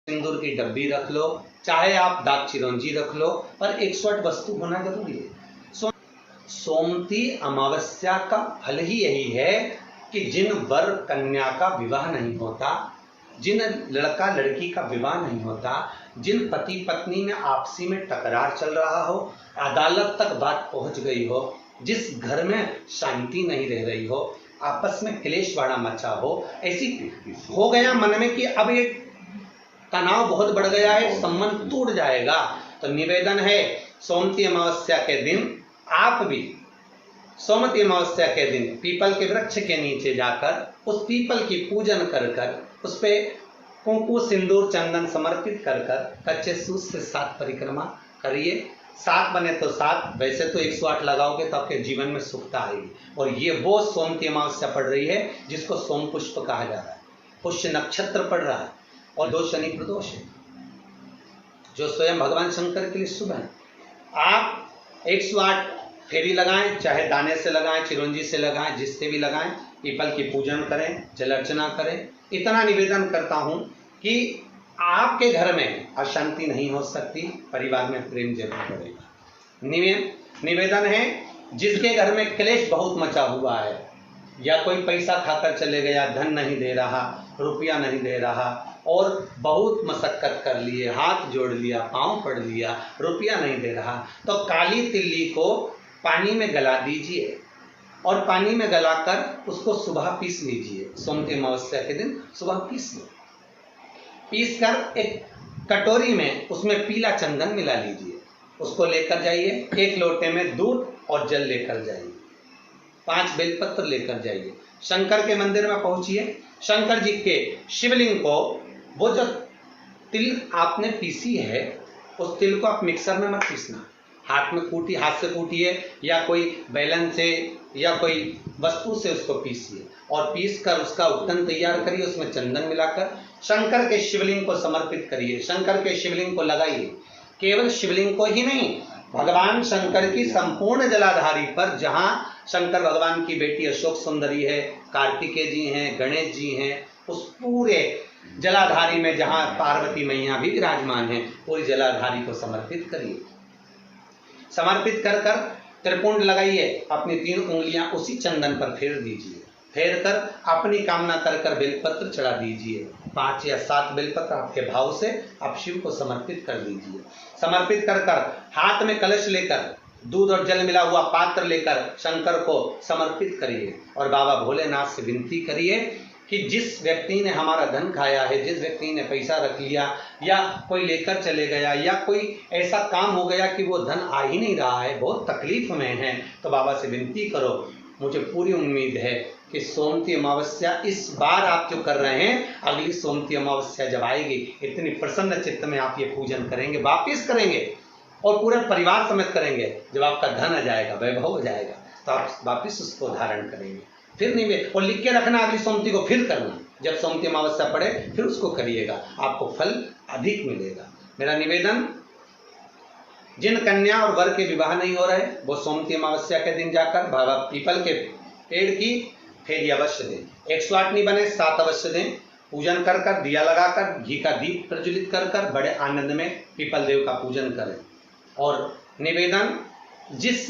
सिंदूर की डब्बी रख लो, चाहे आप दाग चिरौंजी रख लो, पर 108 वस्तु होना जरूरी है। सोमती अमावस्या का फल ही यही है कि जिन वर कन्या का विवाह नहीं होता, जिन लड़का लड़की का विवाह नहीं होता, जिन पति पत्नी में आपसी में टकरार चल रहा हो, अदालत तक बात पहुंच गई हो, जिस घर में शांति नहीं रह रही हो, आपस में क्लेश बड़ा मचा हो, ऐसी हो गया मन में कि अब ये तनाव बहुत बढ़ गया है, संबंध टूट जाएगा, तो निवेदन है सोमती अमावस्या के दिन आप भी सोमती अमावस्या के दिन पीपल के वृक्ष के नीचे जाकर उस पीपल की पूजन कर कर उस पे कुंकु सिंदूर चंदन समर्पित कर कर कच्चे सूत से 7 परिक्रमा करिए। 7 बने तो 7, वैसे तो 108 लगाओगे तो आपके जीवन में सुखता आएगी। और ये वो सोमती अमावस्या पड़ रही है जिसको सोम पुष्प कहा जा रहा है, पुष्य नक्षत्र पड़ रहा है और 2 शनि प्रदोष है जो स्वयं भगवान शंकर के लिए शुभ है। आप 108 फेरी लगाएं, चाहे दाने से लगाएं, चिरौंजी से लगाएं, जिससे भी लगाएं, पीपल की पूजन करें, जल अर्चना करें। इतना निवेदन करता हूं कि आपके घर में अशांति नहीं हो सकती, परिवार में प्रेम जरूर बढ़ेगा। निवेदन है जिसके घर में क्लेश बहुत मचा हुआ है, या कोई पैसा खाकर चले गया, धन नहीं दे रहा, रुपया नहीं दे रहा, और बहुत मशक्कत कर लिए, हाथ जोड़ लिया, पांव पड़ लिया, रुपया नहीं दे रहा, तो काली तिल्ली को पानी में गला दीजिए और पानी में गलाकर उसको सुबह पीस लीजिए। सोमती अमावस्या के दिन सुबह पीस लो, पीस कर एक कटोरी में उसमें पीला चंदन मिला लीजिए, उसको लेकर जाइए। 1 लोटे में दूध और जल लेकर जाइए, 5 बेलपत्र लेकर जाइए, शंकर के मंदिर में पहुंचिए। शंकर जी के शिवलिंग को, वो जो तिल आपने पीसी है उस तिल को आप मिक्सर में मत पीसना, हाथ से कूटिए, या कोई बैलन से या कोई वस्तु से उसको पीसिए और पीस कर उसका उपटन तैयार करिए, उसमें चंदन मिलाकर शंकर के शिवलिंग को समर्पित करिए, शंकर के शिवलिंग को लगाइए। केवल शिवलिंग को ही नहीं, भगवान शंकर की संपूर्ण जलाधारी पर, जहां शंकर भगवान की बेटी अशोक सुंदरी है, कार्तिकेय जी हैं, गणेश जी हैं, उस पूरे जलाधारी में जहां पार्वती मैया भी विराजमान है, पूरी जलाधारी को समर्पित करिए। समर्पित कर कर त्रिपुंड लगाइए, अपनी 3 उंगलियां उसी चंदन पर फेर दीजिए, फेर कर अपनी कामना कर कर बेलपत्र चढ़ा दीजिए। 5 या 7 बेलपत्र आपके भाव से आप शिव को समर्पित कर दीजिए। समर्पित कर कर हाथ में कलश लेकर, दूध और जल मिला हुआ पात्र लेकर शंकर को समर्पित करिए और बाबा भोलेनाथ से विनती करिए कि जिस व्यक्ति ने हमारा धन खाया है, जिस व्यक्ति ने पैसा रख लिया, या कोई लेकर चले गया, या कोई ऐसा काम हो गया कि वो धन आ ही नहीं रहा है, बहुत तकलीफ में है, तो बाबा से विनती करो। मुझे पूरी उम्मीद है कि सोमती अमावस्या इस बार आप जो कर रहे हैं, अगली सोमती अमावस्या जब आएगी, इतनी प्रसन्न चित्त में आप ये पूजन करेंगे, वापिस करेंगे और पूरे परिवार समेत करेंगे। जब आपका धन आ जाएगा, वैभव हो जाएगा, तो आप वापिस उसको धारण करेंगे। फिर नहीं, और लिख के रखना, अगली सोमती को फिर करना, जब सोमती अमावस्या पड़े फिर उसको करिएगा, आपको फल अधिक मिलेगा। मेरा निवेदन, जिन कन्या और वर के विवाह नहीं हो रहे, वो सोमती अमावस्या के दिन जाकर बाबा पीपल के पेड़ की फेरी अवश्य दें। 108 नहीं बने 7 अवश्य दें। पूजन कर कर, दिया लगाकर, घी का दीप प्रज्वलित कर कर बड़े आनंद में पीपल देव का पूजन करें। और निवेदन, जिस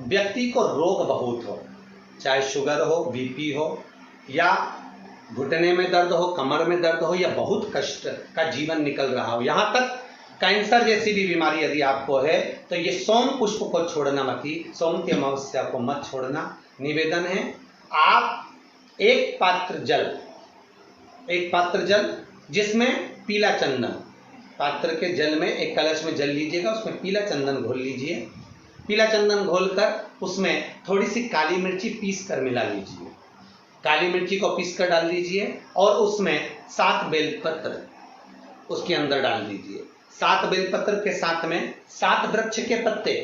व्यक्ति को रोग बहुत हो, चाहे शुगर हो, बीपी हो, या घुटने में दर्द हो, कमर में दर्द हो, या बहुत कष्ट का जीवन निकल रहा हो, यहाँ तक कैंसर जैसी भी बीमारी यदि आपको है, तो ये सोम पुष्प को छोड़ना मत ही, सोमती अमावस्या को मत छोड़ना। निवेदन है, आप एक पात्र जल जिसमें पीला चंदन, पात्र के जल में एक कलश में जल लीजिएगा, उसमें पीला चंदन घोल लीजिए। पीला चंदन घोलकर उसमें थोड़ी सी काली मिर्ची पीस कर मिला लीजिए, काली मिर्ची को पीस कर डाल दीजिए और उसमें 7 बेलपत्र उसके अंदर डाल दीजिए। 7 बेलपत्र के साथ में 7 वृक्ष के पत्ते,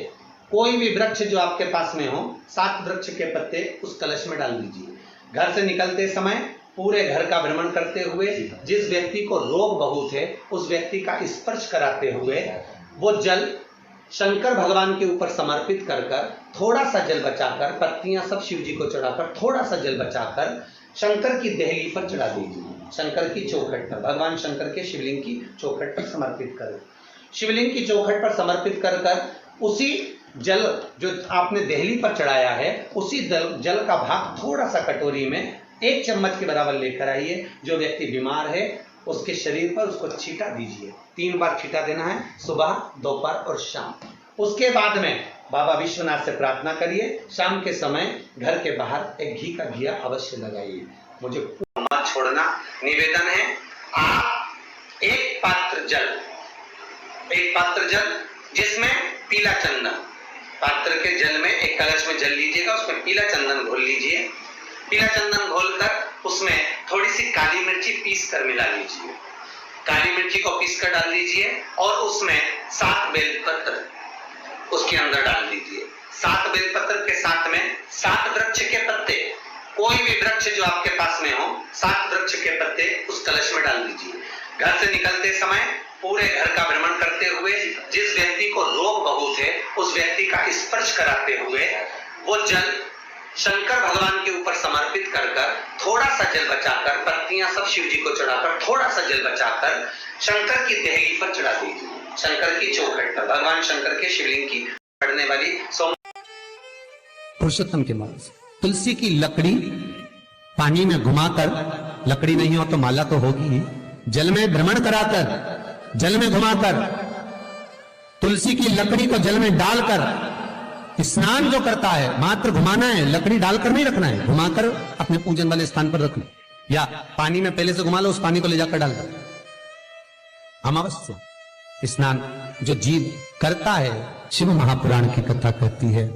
कोई भी वृक्ष जो आपके पास में हो, 7 वृक्ष के पत्ते उस कलश में डाल दीजिए। घर से निकलते समय पूरे घर का भ्रमण करते हुए, जिस व्यक्ति को रोग बहुत है उस व्यक्ति का स्पर्श कराते हुए वो जल शंकर भगवान के ऊपर समर्पित कर कर, थोड़ा सा जल बचाकर, पत्तियां सब शिव जी को चढ़ाकर, थोड़ा सा जल बचाकर शंकर की देहली पर चढ़ा दीजिए। शंकर की चौखट पर, भगवान शंकर के शिवलिंग की चौखट पर समर्पित करें। शिवलिंग की चौखट पर समर्पित कर कर उसी जल जो आपने देहली पर चढ़ाया है, उसी जल का भाग थोड़ा सा कटोरी में 1 चम्मच के बराबर लेकर आइए। जो व्यक्ति बीमार है उसके शरीर पर उसको छींटा दीजिए। 3 बार छींटा देना है, सुबह, दोपहर और शाम। उसके बाद में बाबा विश्वनाथ से प्रार्थना करिए। शाम के समय घर के बाहर एक घी का दिया अवश्य लगाइए। मुझे मत छोड़ना। निवेदन है, आप एक पात्र जल जिसमें पीला चंदन, पात्र के जल में एक कलश में जल लीजिएगा, उसमें पीला चंदन घोल लीजिए। पीला चंदन घोलकर उसमें थोड़ी सी काली मिर्ची पीस कर मिला लीजिए। काली मिर्ची को पीस कर डाल दीजिए और उसमें 7 बेलपत्र उसके अंदर डाल दीजिए। 7 बेलपत्र के साथ में 7 वृक्ष के पत्ते, कोई भी वृक्ष जो आपके पास में हो, 7 वृक्ष के पत्ते उस कलश में डाल दीजिए। घर से निकलते समय पूरे घर का भ्रमण करते हुए जिस व्यक्ति को रोग बहुत है उस व्यक्ति का स्पर्श कराते हुए वो जल शंकर भगवान के ऊपर समर्पित कर थोड़ा सा जल बचाकर, पत्तियां सब शिव जी को चढ़ाकर थोड़ा सा जल बचाकर शंकर की देहली पर चढ़ा दीजिए। शंकर की चौखट पर, भगवान शंकर के शिवलिंग की पड़ने वाली पुरुषोत्तम के मार्ग से तुलसी की लकड़ी पानी में घुमाकर, लकड़ी नहीं हो तो माला तो होगी ही, जल में भ्रमण कराकर, जल में घुमाकर, तुलसी की लकड़ी को जल में डालकर स्नान जो करता है, मात्र घुमाना है, लकड़ी डालकर नहीं रखना है, घुमाकर अपने पूजन वाले स्थान पर रख लो, या पानी में पहले से घुमा लो, उस पानी को ले जाकर डाल दो। अमावस्या स्नान जो जीव करता है, शिव महापुराण की कथा कहती है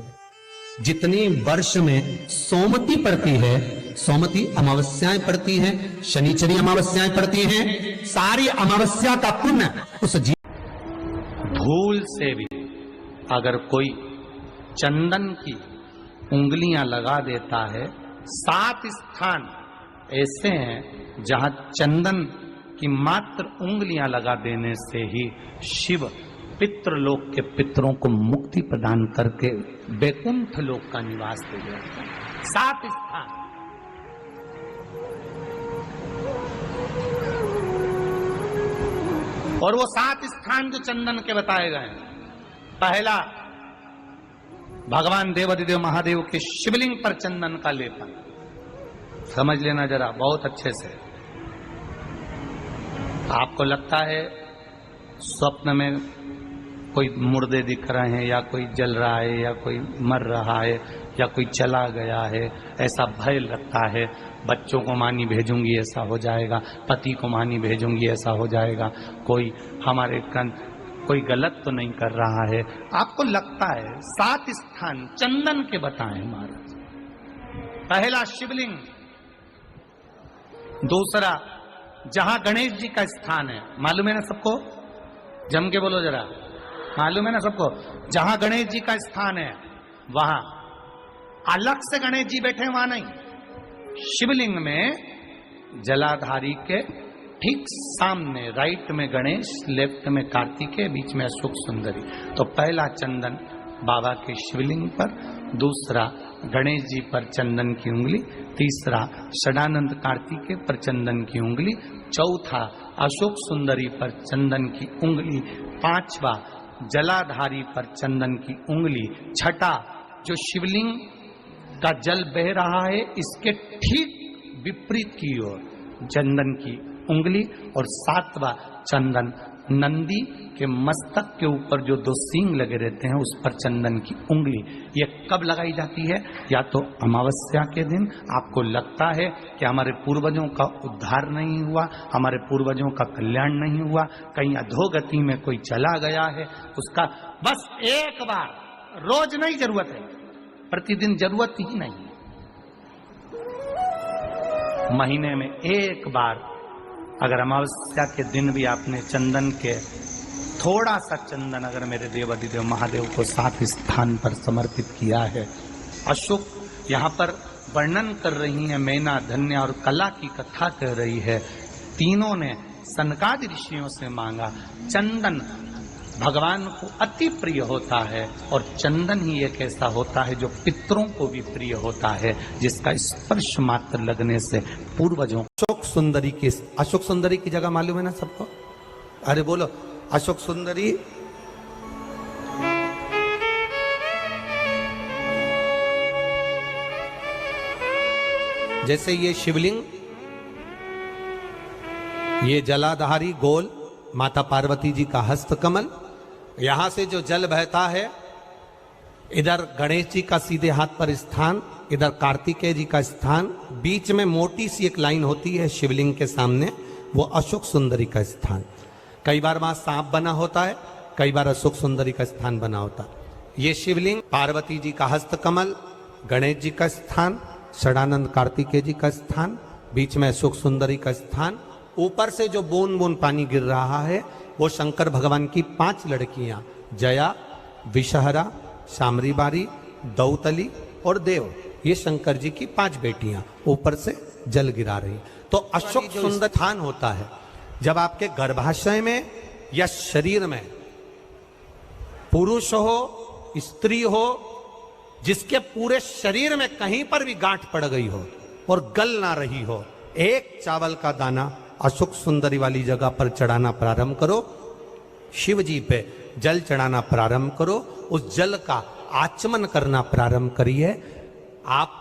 जितनी वर्ष में सोमती पड़ती है, सोमती अमावस्याएं पड़ती हैं, शनिचरी अमावस्याएं पड़ती हैं, सारी अमावस्या का पुण्य उस जीव। भूल से भी अगर कोई चंदन की उंगलियां लगा देता है, 7 स्थान ऐसे हैं जहां चंदन की मात्र उंगलियां लगा देने से ही शिव पितृलोक के पितरों को मुक्ति प्रदान करके वैकुंठ लोक का निवास दे देते हैं। 7 स्थान। और वो 7 स्थान जो चंदन के बताए गए हैं, पहला भगवान देवाधिदेव महादेव के शिवलिंग पर चंदन का लेपन। समझ लेना जरा बहुत अच्छे से। आपको लगता है स्वप्न में कोई मुर्दे दिख रहे हैं, या कोई जल रहा है, या कोई मर रहा है, या कोई चला गया है, ऐसा भय लगता है। बच्चों को मानी भेजूंगी ऐसा हो जाएगा, पति को मानी भेजूंगी ऐसा हो जाएगा, कोई हमारे कोई गलत तो नहीं कर रहा है, आपको लगता है। 7 स्थान चंदन के बताएं महाराज। पहला शिवलिंग, दूसरा जहां गणेश जी का स्थान है, मालूम है ना सबको, जम के बोलो जरा, मालूम है ना सबको, जहां गणेश जी का स्थान है वहां अलग से गणेश जी बैठे, वहां नहीं। शिवलिंग में जलाधारी के ठीक सामने, राइट में गणेश, लेफ्ट में कार्तिकेय, बीच में अशोक सुंदरी। तो पहला चंदन बाबा के शिवलिंग पर, दूसरा गणेश जी पर चंदन की उंगली, तीसरा षडानंद कार्तिकेय पर चंदन की उंगली, चौथा अशोक सुंदरी पर चंदन की उंगली, पांचवा जलाधारी पर चंदन की उंगली, छठा जो शिवलिंग का जल बह रहा है इसके ठीक विपरीत की ओर चंदन की उंगली, और 7वां चंदन नंदी के मस्तक के ऊपर जो 2 सींग लगे रहते हैं उस पर चंदन की उंगली। ये कब लगाई जाती है? या तो अमावस्या के दिन आपको लगता है कि हमारे पूर्वजों का उद्धार नहीं हुआ, हमारे पूर्वजों का कल्याण नहीं हुआ, कहीं अधोगति में कोई चला गया है, उसका बस एक बार, रोज नहीं जरूरत है, प्रतिदिन जरूरत ही नहीं, महीने में एक बार अगर अमावस्या के दिन भी आपने चंदन के थोड़ा सा चंदन अगर मेरे देवाधिदेव महादेव को 7 स्थान पर समर्पित किया है। अशोक यहाँ पर वर्णन कर रही है, मैना, धन्य और कला की कथा कह रही है। तीनों ने सनकादि ऋषियों से मांगा, चंदन भगवान को अति प्रिय होता है और चंदन ही एक ऐसा होता है जो पितरों को भी प्रिय होता है, जिसका स्पर्श मात्र लगने से पूर्वजों। अशोक सुंदरी की, अशोक सुंदरी की जगह मालूम है ना सबको? अरे बोलो, अशोक सुंदरी जैसे ये शिवलिंग, ये जलाधारी गोल माता पार्वती जी का हस्त कमल, यहां से जो जल बहता है, इधर गणेश जी का सीधे हाथ पर स्थान, इधर कार्तिकेय जी का स्थान, बीच में मोटी सी एक लाइन होती है शिवलिंग के सामने, वो अशोक सुंदरी का स्थान। कई बार वहां सांप बना होता है, कई बार अशोक सुंदरी का स्थान बना होता है। ये शिवलिंग पार्वती जी का हस्त कमल, गणेश जी का स्थान, षडानंद कार्तिकेय जी का स्थान, बीच में अशोक सुंदरी का स्थान। ऊपर से जो बूंद बूंद पानी गिर रहा है वो शंकर भगवान की 5 लड़कियां, जया, विषहरा, शामरीबारी, दौतली और देव, ये शंकर जी की 5 बेटियां ऊपर से जल गिरा रही। तो अशोक सुंदर स्थान होता है जब आपके गर्भाशय में या शरीर में पुरुष हो, स्त्री हो, जिसके पूरे शरीर में कहीं पर भी गांठ पड़ गई हो और गल ना रही हो, एक चावल का दाना अशोक सुंदरी वाली जगह पर चढ़ाना प्रारंभ करो, शिव जी पे जल चढ़ाना प्रारंभ करो, उस जल का आचमन करना प्रारंभ करिए। आप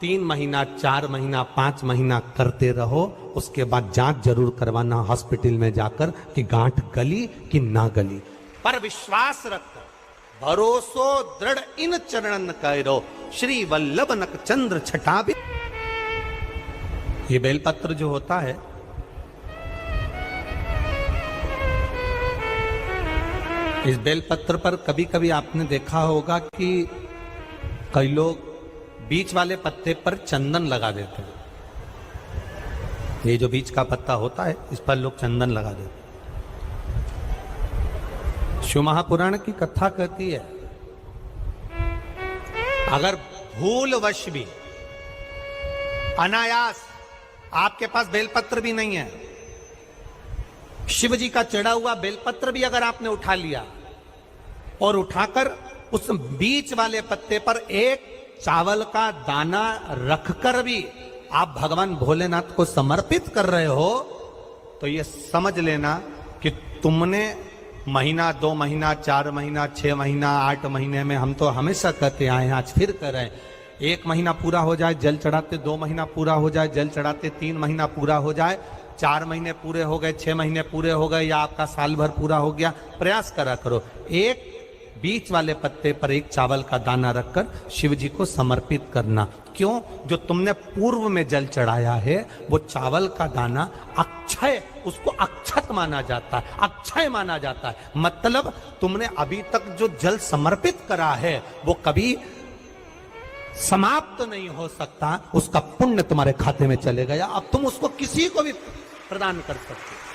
3 महीना, 4 महीना, 5 महीना करते रहो, उसके बाद जांच जरूर करवाना हॉस्पिटल में जाकर कि गांठ गली कि ना गली। पर विश्वास रखो, भरोसो दृढ़ इन चरणन करो, श्री वल्लभ नक चंद्र छटा भी। ये बेलपत्र जो होता है, इस बेलपत्र पर कभी कभी आपने देखा होगा कि कई लोग बीच वाले पत्ते पर चंदन लगा देते हैं। ये जो बीच का पत्ता होता है, इस पर लोग चंदन लगा देते हैं। शिव महापुराण की कथा कहती है, अगर भूलवश भी, अनायास आपके पास बेलपत्र भी नहीं है, शिव जी का चढ़ा हुआ बेलपत्र भी अगर आपने उठा लिया और उठाकर उस बीच वाले पत्ते पर एक चावल का दाना रखकर भी आप भगवान भोलेनाथ को समर्पित कर रहे हो, तो ये समझ लेना कि तुमने महीना, 2 महीना, 4 महीना, 6 महीना, 8 महीने में, हम तो हमेशा कहते आए हैं, आज फिर कर रहे हैं, 1 महीना पूरा हो जाए जल चढ़ाते, 2 महीना पूरा हो जाए जल चढ़ाते, 3 महीना पूरा हो जाए, 4 महीने पूरे हो गए, 6 महीने पूरे हो गए, या आपका साल भर पूरा हो गया, प्रयास करा करो, एक बीच वाले पत्ते पर एक चावल का दाना रखकर शिव जी को समर्पित करना। क्यों? जो तुमने पूर्व में जल चढ़ाया है वो चावल का दाना अक्षय, उसको अक्षत माना जाता है, अक्षय माना जाता है। मतलब तुमने अभी तक जो जल समर्पित करा है वो कभी समाप्त नहीं हो सकता, उसका पुण्य तुम्हारे खाते में चले गया, अब तुम उसको किसी को भी प्रदान कर सकते हो।